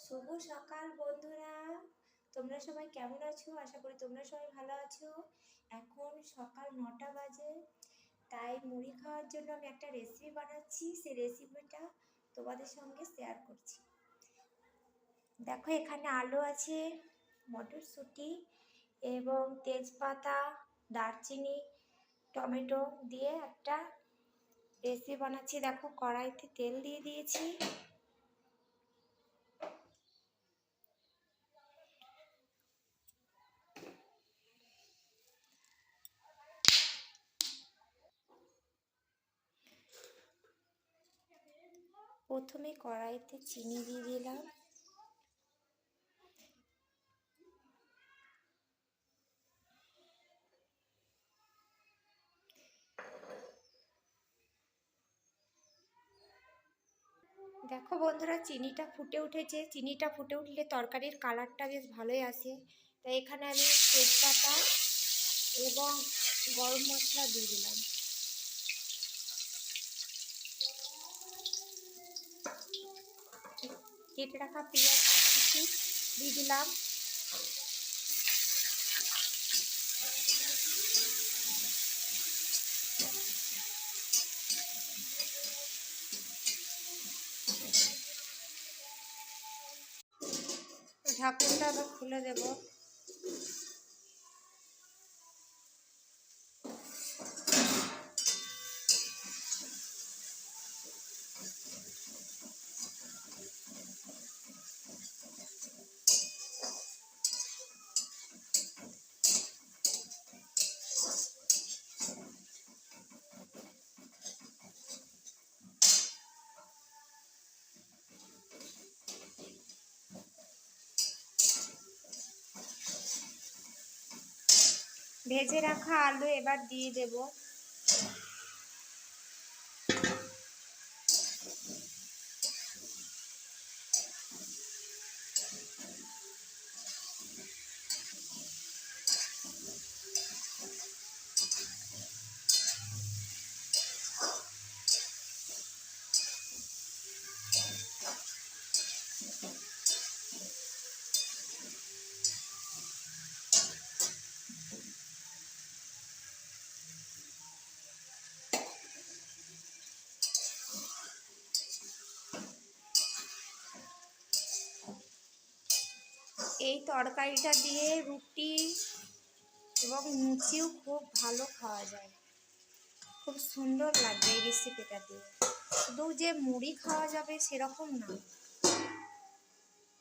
শুভ সকাল বন্ধুরা, তোমরা সবাই কেমন আছো? আশা করি তোমরা সবাই ভালো আছো। এখন সকাল 9টা বাজে, তাই মুড়ি খাওয়ার জন্য আমি একটা রেসিপি বানাচ্ছি। সেই রেসিপিটা তোমাদের সঙ্গে শেয়ার করছি। দেখো, এখানে আলু আছে, মটরশুঁটি এবং তেজপাতা, দারচিনি, টমেটো দিয়ে একটা রেসিপি বানাচ্ছি। দেখো, কড়াইতে তেল দিয়ে দিয়েছি। প্রথমে কড়াইতে চিনি দিয়ে দিলাম। দেখো বন্ধুরা, চিনিটা ফুটে উঠেছে। চিনিটা ফুটে উঠলে তরকারির কালারটা বেশ ভালোই আসে। তাই এখানে আমি তেজপাতা এবং গরম মশলা দিয়ে দিলাম। কেটে রাখা পেঁয়াজ কুচি দিয়ে দিলাম। ঢাকনটা আবার খুলে দেব। ভেজে রাখা আলু এবার দিয়ে দেব। এই তরকারিটা দিয়ে রুটি এবং লুচিও খুব ভালো খাওয়া যায়। খুব সুন্দর লাগবে এই রেসিপিটা দিয়ে। শুধু যে মুড়ি খাওয়া যাবে সেরকম না,